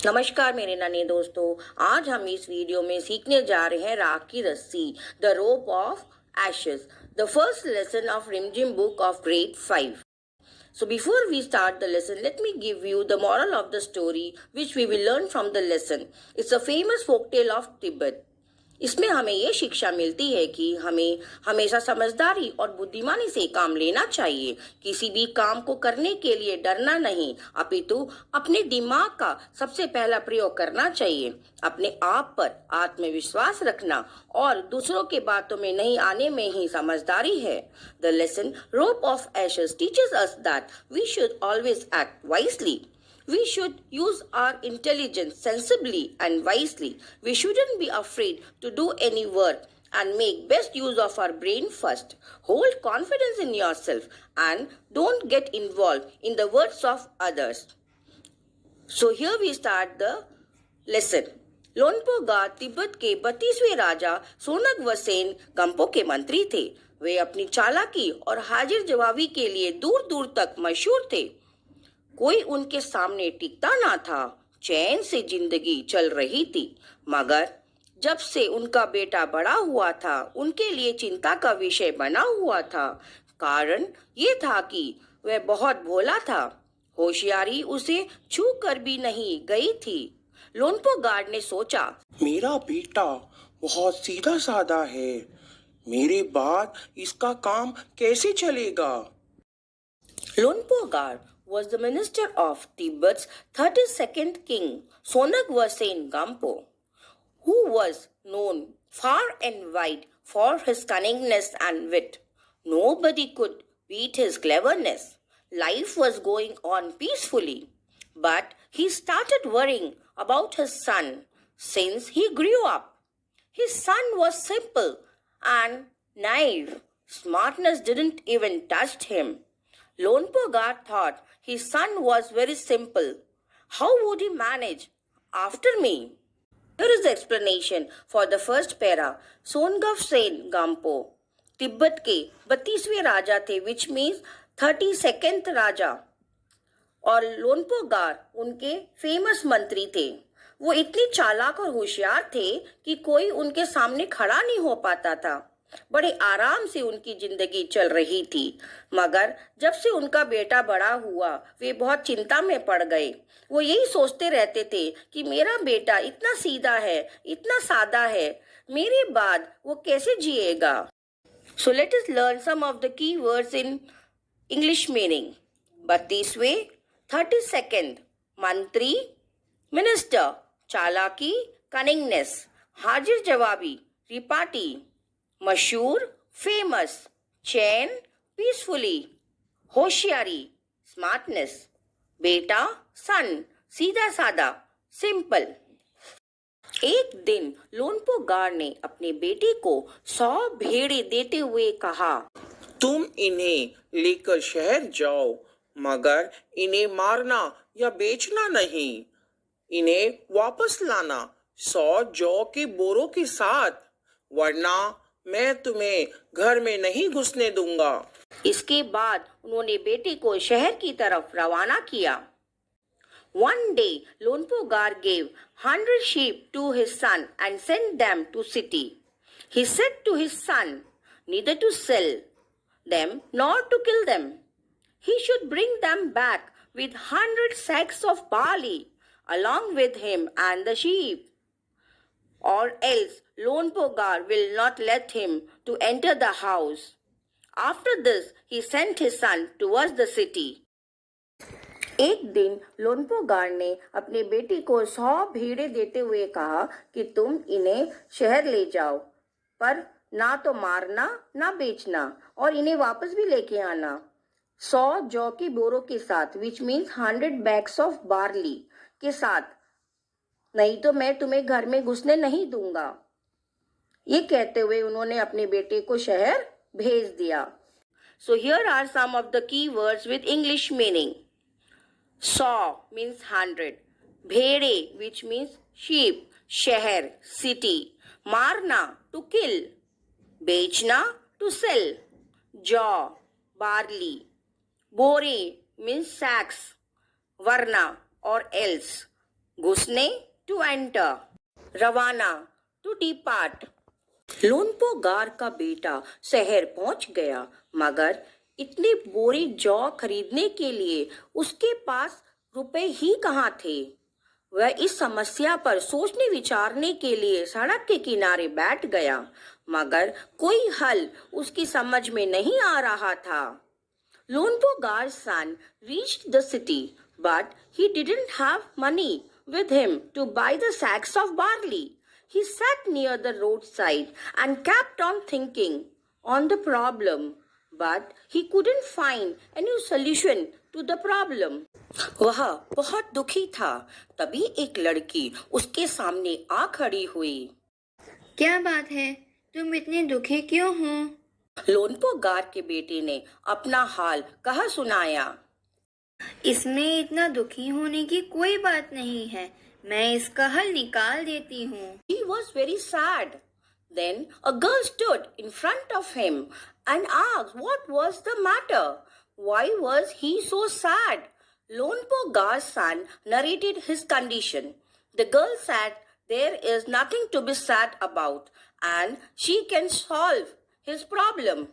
नमस्कार मेरे नन्हे दोस्तों। आज हम इस वीडियो में सीखने जा रहे हैं राख की रस्सी, the rope of ashes, the first lesson of Rimjhim book of grade 5. So before we start the lesson, let me give you the moral of the story which we will learn from the lesson. It's a famous folktale of Tibet. इसमें हमें ये शिक्षा मिलती है कि हमें हमेशा समझदारी और बुद्धिमानी से काम लेना चाहिए। किसी भी काम को करने के लिए डरना नहीं, अपितु अपने दिमाग का सबसे पहला प्रयोग करना चाहिए। अपने आप पर आत्मविश्वास रखना और दूसरों के बातों में नहीं आने में ही समझदारी है। The lesson rope of ashes teaches us that we should always act wisely. We should use our intelligence sensibly and wisely. We shouldn't be afraid to do any work and make best use of our brain first. Hold confidence in yourself and don't get involved in the words of others. So here we start the lesson. लोनपो गार तिब्बत के 32वें राजा सोनग वसेन गंपो के मंत्री थे। वे अपनी चालाकी और हाजिर जवाबी के लिए दूर दूर तक मशहूर थे। कोई उनके सामने टिकता ना था। चैन से जिंदगी चल रही थी, मगर जब से उनका बेटा बड़ा हुआ था उनके लिए चिंता का विषय बना हुआ था। कारण ये था कि वह बहुत भोला था। होशियारी उसे छू कर भी नहीं गई थी। लोनपो गार्ड ने सोचा, मेरा बेटा बहुत सीधा साधा है, मेरे बाद इसका काम कैसे चलेगा। लोनपो guard was the minister of Tibet's 32nd king, Sonag Wasen Gampo, who was known far and wide for his cunningness and wit. Nobody could beat his cleverness. Life was going on peacefully, but he started worrying about his son since he grew up. His son was simple and naive. Smartness didn't even touch him. Lonpo Gaard thought his son was very simple. How would he manage after me? Here is the explanation for the first para. Songav Sen Gampo Tibet के 32वें राजा थे, which means 32nd राजा, और लोनपो गार उनके famous मंत्री थे। वो इतनी चालाक और होशियार थे कि कोई उनके सामने खड़ा नहीं हो पाता था। बड़े आराम से उनकी जिंदगी चल रही थी, मगर जब से उनका बेटा बड़ा हुआ वे बहुत चिंता में पड़ गए। वो यही सोचते रहते थे कि मेरा बेटा इतना सीधा है, इतना सादा है, मेरे बाद वो कैसे जिएगा। So let us learn some of the key words in English meaning. 32वें 32nd मंत्री, मिनिस्टर चालाकी कनिंगनेस, हाजिर जवाबी रिपाटी, मशहूर फेमस, चैन पीसफुली, होशियारी स्मार्टनेस, बेटा सन सीधा सादा सिंपल। एक दिन लोनपो गार ने अपने बेटे को 100 भेड़े देते हुए कहा, तुम इन्हें लेकर शहर जाओ, मगर इन्हें मारना या बेचना नहीं। इन्हें वापस लाना 100 जौ के बोरों के साथ, वरना मैं तुम्हें घर में नहीं घुसने दूंगा। इसके बाद उन्होंने बेटे को शहर की तरफ रवाना किया। One day, Lonpo Gar gave 100 sheep to his son and sent them to city. He said to his son, neither to sell them nor to kill them. He should bring them back with 100 sacks of barley along with him and the sheep, or else Lonpo Gar will not let him to enter the house. After this, he sent his son towards the city. एक दिन लोनपो गार ने अपने बेटे को 100 भेड़े देते हुए कहा कि तुम इन्हें शहर ले जाओ, पर ना तो मारना ना बेचना, और इन्हें वापस भी लेके आना 100 जौ के बोरों के साथ, which means 100 bags of barley के साथ, नहीं तो मैं तुम्हें घर में घुसने नहीं दूंगा। ये कहते हुए उन्होंने अपने बेटे को शहर भेज दिया। So here are some of the key words with English meaning. 100 means 100, भेड़े which means sheep, शहर city, मारना to kill, बेचना to sell, जौ barley, बोरे means sacks, वरना or else, घुसने टू एंटर, रवाना टू डिपार्ट। लोनपो गार का बेटा शहर पहुंच गया, मगर इतने बोरी जौ खरीदने के लिए उसके पास रुपए ही कहाँ थे। वह इस समस्या पर सोचने विचारने के लिए सड़क के किनारे बैठ गया, मगर कोई हल उसकी समझ में नहीं आ रहा था। Lonpo Gar's son reached the city, but he didn't have money with him to buy the sacks of barley. He sat near the roadside and kept on thinking on the problem, but he couldn't find any solution to the problem. वह बहुत दुखी था। तभी एक लड़की उसके सामने आ खड़ी हुई। क्या बात है, तुम इतने दुखी क्यों हो? लोनपो गार के बेटे ने अपना हाल कहा सुनाया। इसमें इतना दुखी होने की कोई बात नहीं है, मैं इसका हल निकाल देती हूँ। He was very sad. Then a girl stood in front of him and asked what was the matter. Why was he so sad? Lonpo Gar's son narrated his condition. The girl said there is nothing to be sad about and she can solve his problem.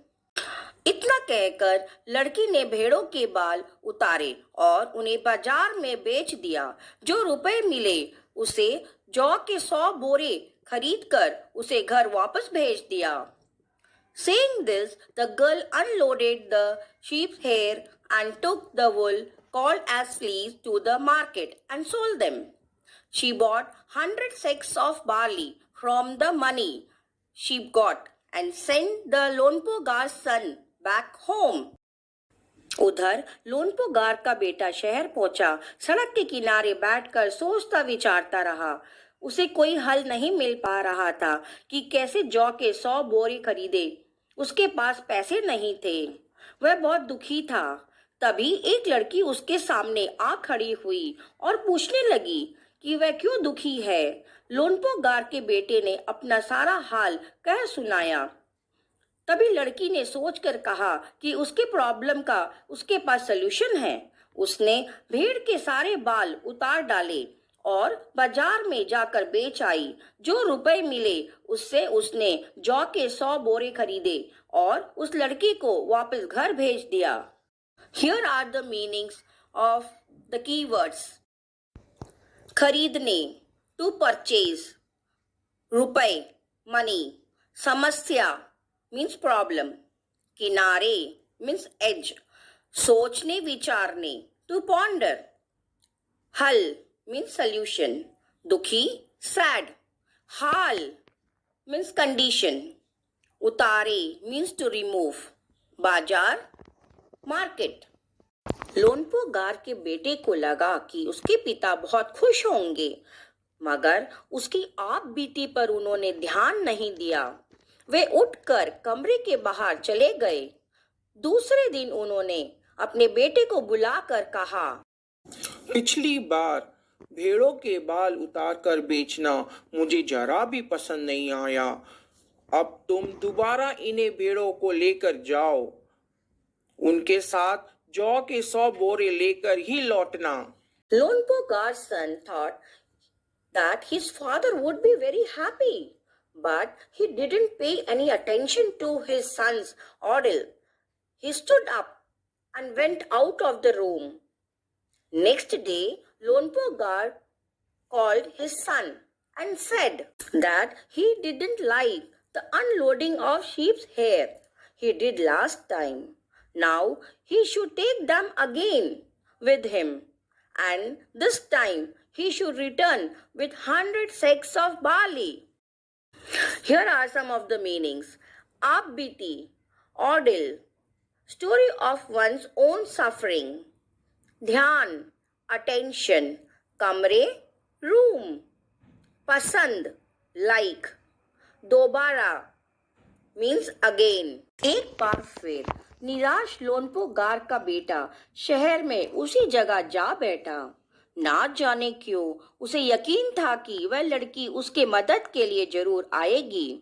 इतना कहकर लड़की ने भेड़ों के बाल उतारे और उन्हें बाजार में बेच दिया। जो रुपए मिले उसे जौ के 100 बोरे खरीदकर उसे घर वापस भेज दिया। Saying this, the girl unloaded the sheep's hair and took the wool called as fleece to the market and sold them. She bought 100 sacks of barley from the money she got and sent the Lonpo Gar's son back home. उधर लोनपो गार का बेटा शहर पहुंचा। सड़क के किनारे बैठकर सोचता विचारता रहा। उसे कोई हल नहीं मिल पा रहा था कि कैसे जौ के 100 बोरे खरीदे। उसके पास पैसे नहीं थे। वह बहुत दुखी था। तभी एक लड़की उसके सामने आ खड़ी हुई और पूछने लगी कि वह क्यों दुखी है। लोनपो गार के बेटे ने अपना सारा हाल कह सुनाया। तभी लड़की ने सोचकर कहा कि उसके प्रॉब्लम का उसके पास सलूशन है। उसने भेड़ के सारे बाल उतार डाले और बाजार में जाकर बेच आई। जो रुपए मिले उससे उसने जौ के 100 बोरे खरीदे और उस लड़की को वापस घर भेज दिया। Here are the meanings of the keywords. खरीदने to purchase, रुपए money, समस्या means problem, किनारे means edge, सोचने विचारने to ponder, हल means solution, दुखी sad, हाल means condition, उतारे means to remove, बाजार मार्केट। लोनपो गार के बेटे को लगा कि उसके पिता बहुत खुश होंगे, मगर उसकी आप बीती पर उन्होंने ध्यान नहीं दिया। वे उठकर कमरे के बाहर चले गए। दूसरे दिन उन्होंने अपने बेटे को बुलाकर कहा, पिछली बार भेड़ों के बाल उतार कर बेचना मुझे जरा भी पसंद नहीं आया। अब तुम दोबारा इन्हें भेड़ों को लेकर जाओ। उनके साथ जौ के 100 बोरे लेकर ही लौटना। Lonpo Gar's son thought that his father would be very happy, but he didn't pay any attention to his son's order. He stood up and went out of the room. Next day, Lonpo Gar called his son and said that he didn't like the unloading of sheep's hair he did last time. Now he should take them again with him, and this time he should return with 100 sacks of barley. Here are some of the meanings. Upbeati, ordeal, story of one's own suffering. Dhyan, attention. Kamre, room. Pasand, like. Dobara means again. एक बार फिर निराश लोनपो गार का बेटा शहर में उसी जगह जा बैठा। ना जाने क्यों उसे यकीन था कि वह लड़की उसके मदद के लिए जरूर आएगी,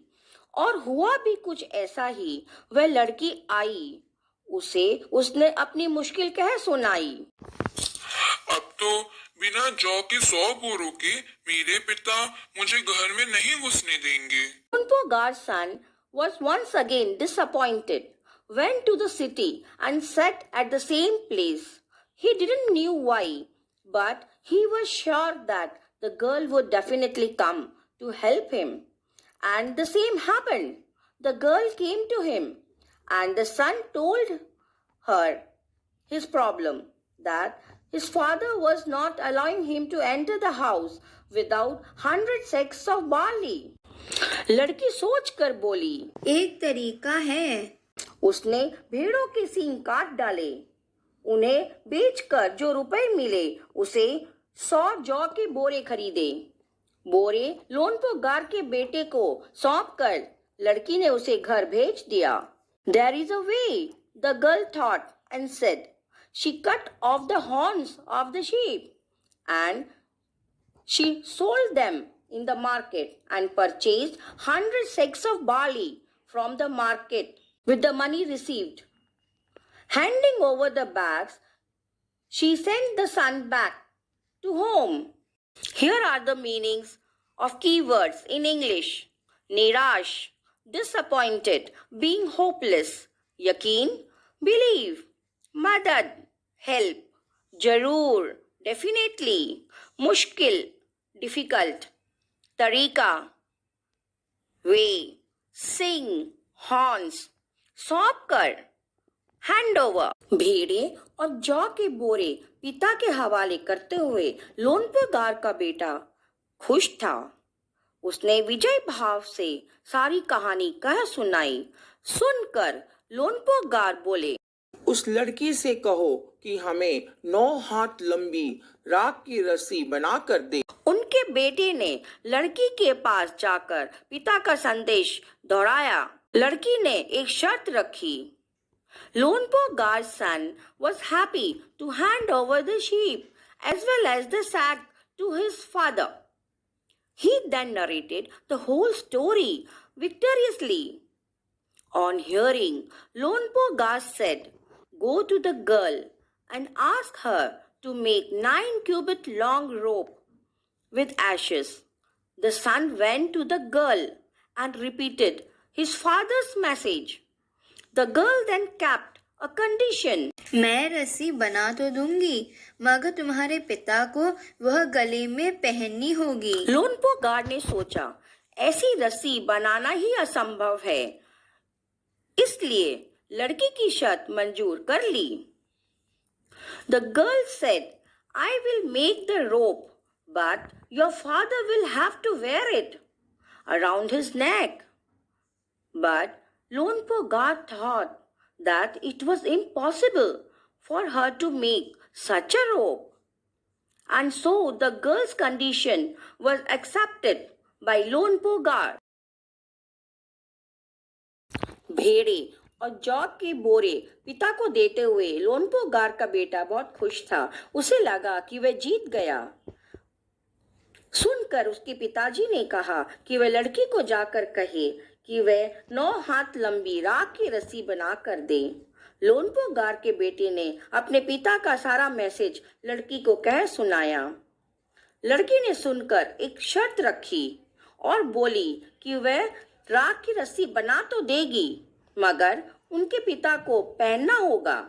और हुआ भी कुछ ऐसा ही। वह लड़की आई। उसने अपनी मुश्किल कह सुनाई। अब तो बिना जौ के 100 बोरों के मेरे पिता मुझे घर में नहीं घुसने देंगे। Lonpogar's son was once again disappointed, went to the city and sat at the same place. He didn't knew why, but he was sure that the girl would definitely come to help him. And the same happened. The girl came to him, and the son told her his problem, that his father was not allowing him to enter the house without 100 sacks of barley. लड़की सोच कर बोली, एक तरीका है। उसने भेड़ों के सींग काट डाले, उन्हें बेचकर जो रुपए मिले उसे 100 जौ के बोरे खरीदे। बोरे लोनपोगार के बेटे को सौंप कर लड़की ने उसे घर भेज दिया। There is a way, the girl thought and said. She cut off the horns of the sheep and she sold them in the market and purchased 100 sacks of barley from the market with the money received. Handing over the bags, she sent the son back to home. Here are the meanings of keywords in English. Nirash, disappointed, being hopeless. Yaqeen, believe. Madad, help. Jarur, definitely. Mushkil, difficult. Tarika, way. Sing, horns. सौंप कर, hand over. भेड़े और जौ के बोरे पिता के हवाले करते हुए लोनपोगार का बेटा खुश था। उसने विजय भाव से सारी कहानी कह सुनाई। सुनकर लोनपोगार बोले, उस लड़की से कहो कि हमें 9 हाथ लंबी राख की रस्सी बना कर दे। उनके बेटे ने लड़की के पास जाकर पिता का संदेश दोहराया। लड़की ने एक शर्त रखी। Lonpogar's son was happy to hand over the sheep as well as the sack to his father. He then narrated the whole story victoriously. On hearing, Lonpogar said, "Go to the girl and ask her to make 9-cubit long rope with ashes." The son went to the girl and repeated his father's message. The girl then kept a condition. मैं रस्सी बना तो दूंगी, मगर तुम्हारे पिता को वह गले में पहननी होगी। लोनपोगार ने सोचा, ऐसी रस्सी बनाना ही असंभव है, इसलिए लड़की की शर्त मंजूर कर ली। The girl said, "I will make the rope, but your father will have to wear it around his neck." But Lonpogar thought that it was impossible for her to make such a rope. And so the girl's condition was accepted by Lonpogar. भेड़े और जौ के बोरे पिता को देते हुए लोनपोगार का बेटा बहुत खुश था। उसे लगा कि वह जीत गया। सुनकर उसके पिताजी ने कहा कि वह लड़की को जाकर कहे कि वह 9 हाथ लंबी राख की रस्सी बना कर दे। लोनपोगार के बेटे ने अपने पिता का सारा मैसेज लड़की को कह सुनाया। लड़की ने सुनकर एक शर्त रखी और बोली कि वह राख की रस्सी बना तो देगी, मगर उनके पिता को पहनना होगा।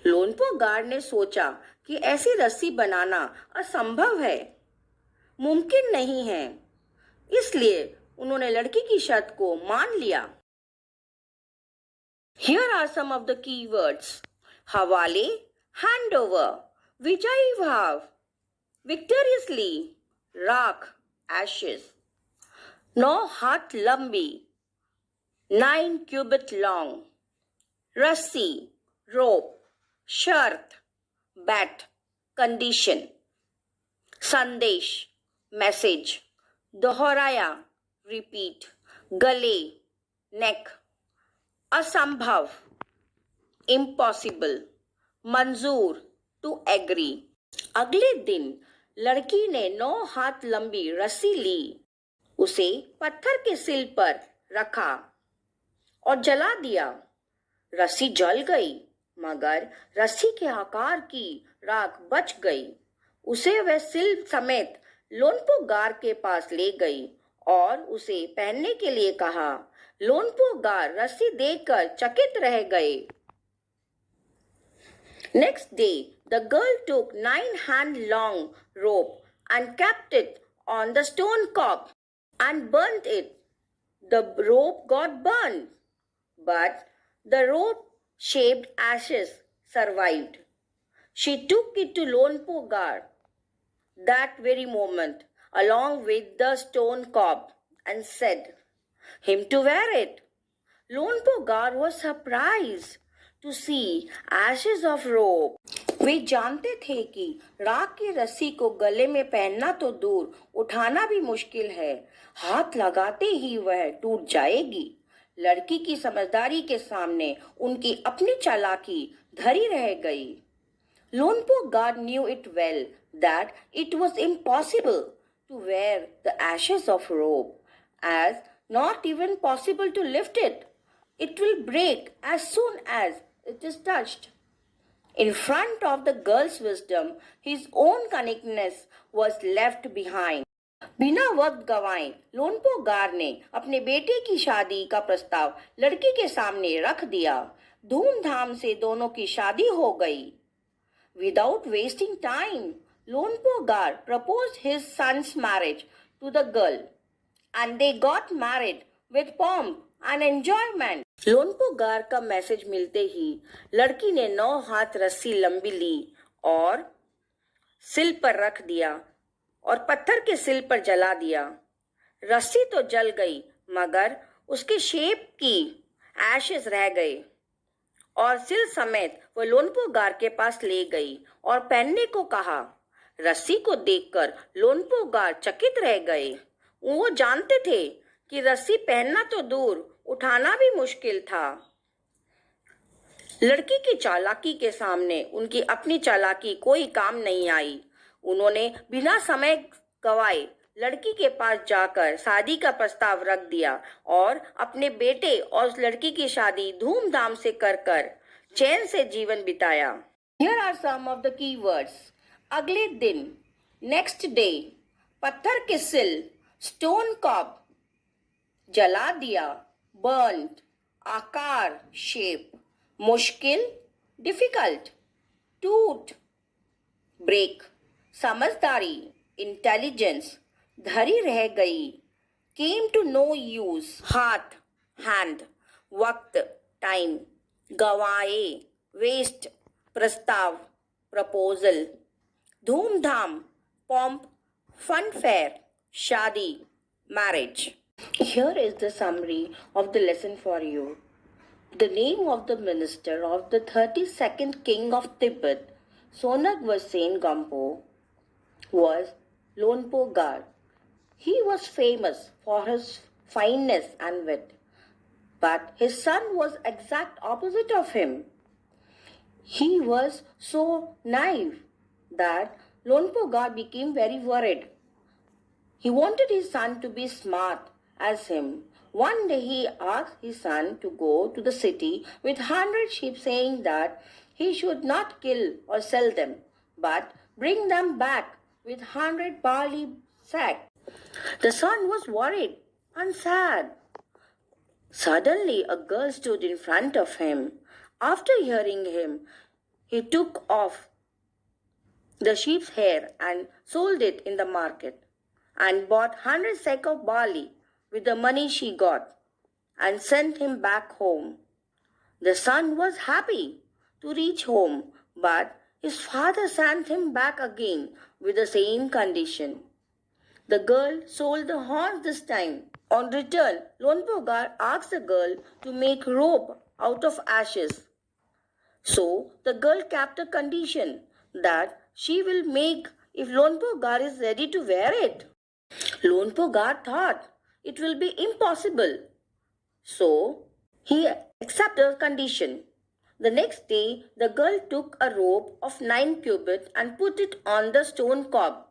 लोनपोगार ने सोचा कि ऐसी रस्सी बनाना असंभव है, मुमकिन नहीं है, इसलिए उन्होंने लड़की की शर्त को मान लिया। Here are some of the keywords. हवाले, handover, विजयी भाव, victoriously, राख, ashes, 9 हाथ लंबी, 9 cubit long, रस्सी, rope, शर्त, bet, condition, संदेश, message, दोहराया, repeat, गले, neck, असंभव, impossible, मंजूर, to agree। अगले दिन लड़की ने 9 हाथ लंबी रस्सी ली, उसे पत्थर के सिल पर रखा और जला दिया। रस्सी जल गई, मगर रस्सी के आकार की राख बच गई। उसे वह सिल समेत लोनपो गार के पास ले गई और उसे पहनने के लिए कहा। लोनपो गार रस्सी देखकर चकित रह गए। Next day, the girl took 9-hand long rope and kept it on the stone cob and burnt it. The rope got burned, but the rope-shaped ashes survived. She took it to Lonpo Gar that very moment, along with the stone cob, and said, him to wear it. Lonpo Gar was surprised to see ashes of rope. वे जानते थे कि राख की रस्सी को गले में पहनना तो दूर, उठाना भी मुश्किल है। हाथ लगाते ही वह टूट जाएगी। लड़की की समझदारी के सामने उनकी अपनी चालाकी धरी रह गई। Lonpo God knew it well that it was impossible to wear the ashes of rope, as not even possible to lift it. It will break as soon as it is touched. In front of the girl's wisdom, his own cunningness was left behind. बिना वक्त गवाए लोनपो गार ने अपने बेटे की शादी का प्रस्ताव लड़की के सामने रख दिया। धूमधाम से दोनों की शादी हो गई। Without wasting time, Lonpo Gar proposed his son's marriage to the girl, and they got married with pomp and enjoyment. लोनपो गार का मैसेज मिलते ही लड़की ने 9 हाथ रस्सी लंबी ली और सिल पर रख दिया और पत्थर के सिल पर जला दिया। रस्सी तो जल गई, मगर उसके शेप की एशेस रह गए और सिल समेत वह लोनपो गार के पास ले गई और पहनने को कहा। रस्सी को देखकर लोनपो गार चकित रह गए। वो जानते थे कि रस्सी पहनना तो दूर, उठाना भी मुश्किल था। लड़की की चालाकी के सामने उनकी अपनी चालाकी कोई काम नहीं आई। उन्होंने बिना समय गवाए लड़की के पास जाकर शादी का प्रस्ताव रख दिया और अपने बेटे और उस लड़की की शादी धूमधाम से कर चैन से जीवन बिताया। Here are some of the key words. अगले दिन, next day, पत्थर के सिल, stone cob, जला दिया, burnt, आकार, shape, मुश्किल, difficult, टूट, break, समझदारी, intelligence, धरी रह गई, came to no use, हाथ, hand, वक्त, time, गवाए, waste, प्रस्ताव, proposal, धूमधाम, pomp, funfair, शादी, marriage. Here is the summary of the lesson for you. The name of the minister of the 32nd king of Tibet, Sonag Vasane Gampo, was Lonpo Gar. He was famous for his fineness and wit, but his son was exact opposite of him. He was so naive that Lonpo Gar became very worried. He wanted his son to be smart as him. One day he asked his son to go to the city with 100 sheep, saying that he should not kill or sell them, but bring them back with 100 barley sacks. The son was worried and sad. Suddenly a girl stood in front of him. After hearing him, he took off the sheep's hair and sold it in the market, and bought 100 sacks of barley with the money she got, and sent him back home. The son was happy to reach home, but his father sent him back again with the same condition. The girl sold the horns this time. On return, Lonpo Gar asked the girl to make rope out of ashes. So the girl kept a condition that she will make if Lonpo Gar is ready to wear it. Lonpo Gar thought it will be impossible, so he accepted the condition. The next day, the girl took a rope of 9 cubits and put it on the stone cob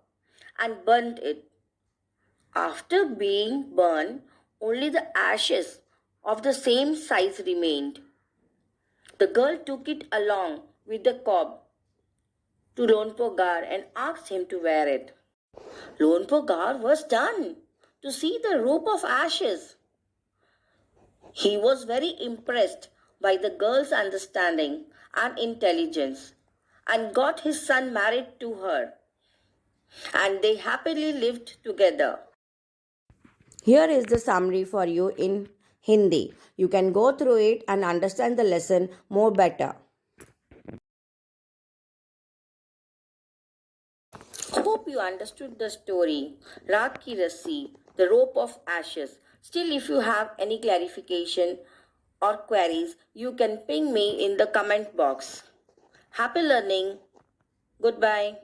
and burnt it. After being burned, only the ashes of the same size remained. The girl took it along with the cob to Lonpogar and asked him to wear it. Lonpogar was stunned to see the rope of ashes. He was very impressed by the girl's understanding and intelligence and got his son married to her, and they happily lived together. Here is the summary for you in Hindi. You can go through it and understand the lesson more better. Hope you understood the story, Raat Ki Rassi, the rope of ashes. Still, if you have any clarification or queries, you can ping me in the comment box. Happy learning. Goodbye.